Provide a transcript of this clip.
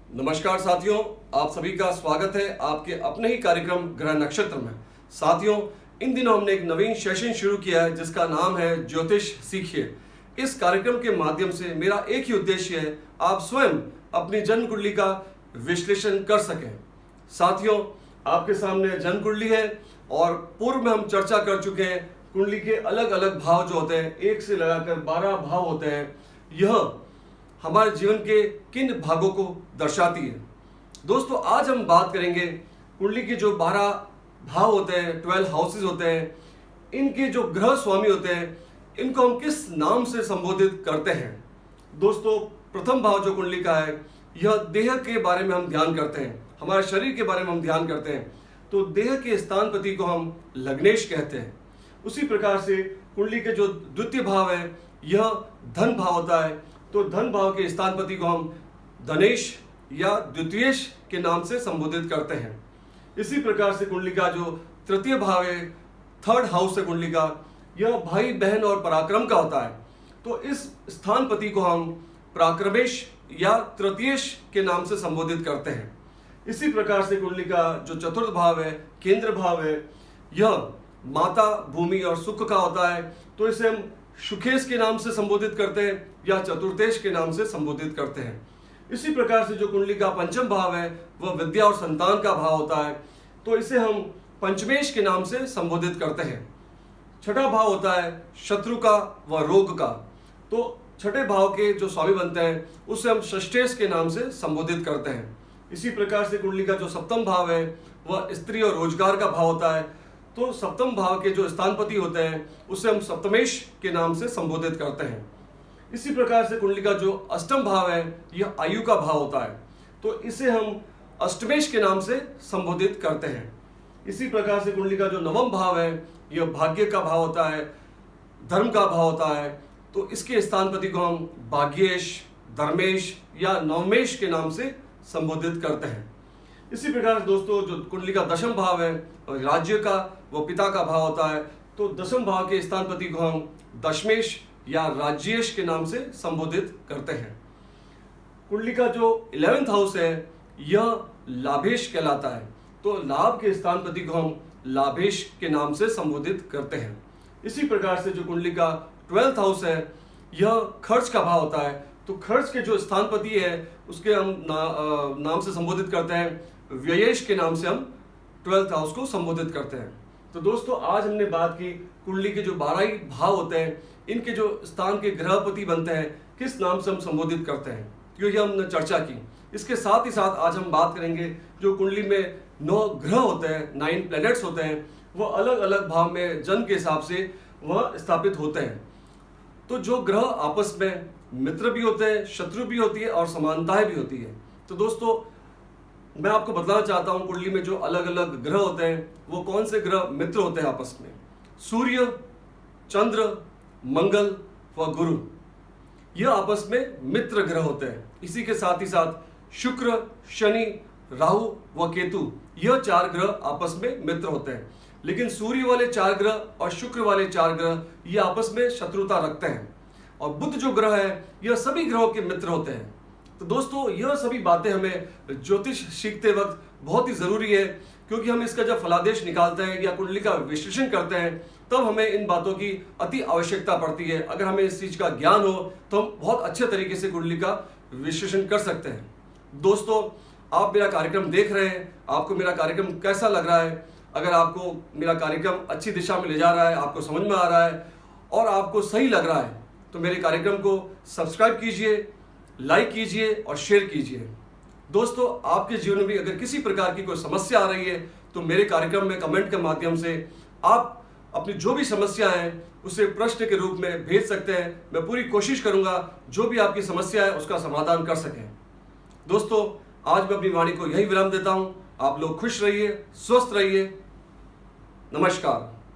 नमस्कार साथियों, आप सभी का स्वागत है आपके अपने ही कार्यक्रम ग्रह नक्षत्र में। साथियों, इन दिनों हमने एक नवीन सेशन शुरू किया है जिसका नाम है ज्योतिष सीखिए। इस कार्यक्रम के माध्यम से मेरा एक ही उद्देश्य है, आप स्वयं अपनी जन्म कुंडली का विश्लेषण कर सकें। साथियों, आपके सामने जन्म कुंडली है और पूर्व में हम चर्चा कर चुके हैं कुंडली के अलग अलग भाव जो होते हैं, 1 से लगाकर 12 भाव होते हैं। यह हमारे जीवन के किन भागों को दर्शाती है। दोस्तों, आज हम बात करेंगे कुंडली के जो 12 भाव होते हैं, 12 हाउसेज होते हैं, इनके जो ग्रह स्वामी होते हैं, इनको हम किस नाम से संबोधित करते हैं। दोस्तों, प्रथम भाव जो कुंडली का है, यह देह के बारे में हम ध्यान करते हैं, हमारे शरीर के बारे में हम ध्यान करते हैं, तो देह के स्थानपति को हम लग्नेश कहते हैं। उसी प्रकार से कुंडली के जो द्वितीय भाव है, यह धन भाव होता है, तो धन भाव के स्थानपति को हम धनेश या द्वितीयेश के नाम से संबोधित करते हैं। इसी प्रकार से कुंडली का जो तृतीय भाव है, थर्ड हाउस है कुंडली का, यह भाई बहन और पराक्रम का होता है, तो इस स्थानपति को हम पराक्रमेश या तृतीयेश के नाम से संबोधित करते हैं। इसी प्रकार से कुंडली का जो चतुर्थ भाव है, केंद्र भाव है, यह माता, भूमि और सुख का होता है, तो इसे हम सुखेश के नाम से संबोधित करते हैं या चतुर्थेश के नाम से संबोधित करते हैं। इसी प्रकार से जो कुंडली का पंचम भाव है, वह विद्या और संतान का भाव होता है, तो इसे हम पंचमेश के नाम से संबोधित करते हैं। छठा भाव होता है शत्रु का व रोग का, तो छठे भाव के जो स्वामी बनते हैं उसे हम षष्ठेश के नाम से संबोधित करते हैं। इसी प्रकार से कुंडली का जो सप्तम भाव है, वह स्त्री और रोजगार का भाव होता है, तो सप्तम भाव के जो स्थानपति होते हैं उसे हम सप्तमेश के नाम से संबोधित करते हैं। इसी प्रकार से कुंडली का जो अष्टम भाव है, यह आयु का भाव होता है, तो इसे हम अष्टमेश के नाम से संबोधित करते हैं। इसी प्रकार से कुंडली का जो नवम भाव है, यह भाग्य का भाव होता है, धर्म का भाव होता है, तो इसके स्थानपति को हम भाग्येश, धर्मेश या नवमेश के नाम से संबोधित करते हैं। इसी प्रकार दोस्तों, जो कुंडली का दशम भाव है, राज्य का व पिता का भाव होता है, तो दशम भाव के स्थानपति को हम दशमेश या राज्येश के नाम से संबोधित करते हैं। कुंडली का जो 11th हाउस है, यह लाभेश कहलाता है, तो लाभ के स्थानपति को हम लाभेश के नाम से संबोधित करते हैं। इसी प्रकार से जो कुंडली का 12th हाउस है, यह खर्च का भाव होता है, तो खर्च के जो स्थानपति है उसके हम नाम से संबोधित करते हैं, व्ययेश के नाम से हम 12th हाउस को संबोधित करते हैं। तो दोस्तों, आज हमने बात की कुंडली के जो 12 ही भाव होते हैं, इनके जो स्थान के ग्रहपति बनते हैं, किस नाम से हम संबोधित करते हैं, क्योंकि हमने चर्चा की। इसके साथ ही साथ आज हम बात करेंगे जो कुंडली में 9 ग्रह होते हैं, 9 प्लैनेट्स होते हैं, वह अलग अलग भाव में जन्म के हिसाब से वह स्थापित होते हैं। तो जो ग्रह आपस में मित्र भी होते हैं, शत्रु भी होती है और समानताएं भी होती है। तो दोस्तों, मैं आपको बताना चाहता हूं कुंडली में जो अलग अलग ग्रह होते हैं, वो कौन से ग्रह मित्र होते हैं आपस में। सूर्य, चंद्र, मंगल व गुरु, यह आपस में मित्र ग्रह होते हैं। इसी के साथ ही साथ शुक्र, शनि, राहु व केतु, यह 4 ग्रह आपस में मित्र होते हैं। लेकिन सूर्य वाले 4 ग्रह और शुक्र वाले 4 ग्रह ये आपस में शत्रुता रखते हैं। और बुध जो ग्रह है, यह सभी ग्रहों के मित्र होते हैं। तो दोस्तों, यह सभी बातें हमें ज्योतिष सीखते वक्त बहुत ही जरूरी है, क्योंकि हम इसका जब फलादेश निकालते हैं या कुंडली का विश्लेषण करते हैं, तब हमें इन बातों की अति आवश्यकता पड़ती है। अगर हमें इस चीज का ज्ञान हो तो हम बहुत अच्छे तरीके से कुंडली का विश्लेषण कर सकते हैं। दोस्तों, आप मेरा कार्यक्रम देख रहे हैं, आपको मेरा कार्यक्रम कैसा लग रहा है? अगर आपको मेरा कार्यक्रम अच्छी दिशा में ले जा रहा है, आपको समझ में आ रहा है और आपको सही लग रहा है, तो मेरे कार्यक्रम को सब्सक्राइब कीजिए, लाइक कीजिए और शेयर कीजिए। दोस्तों, आपके जीवन में भी अगर किसी प्रकार की कोई समस्या आ रही है, तो मेरे कार्यक्रम में कमेंट के माध्यम से आप अपनी जो भी समस्या है उसे प्रश्न के रूप में भेज सकते हैं। मैं पूरी कोशिश करूंगा जो भी आपकी समस्या है उसका समाधान कर सकें। दोस्तों, आज मैं अपनी वाणी को यही विराम देता हूं। आप लोग खुश रहिए, स्वस्थ रहिए। नमस्कार।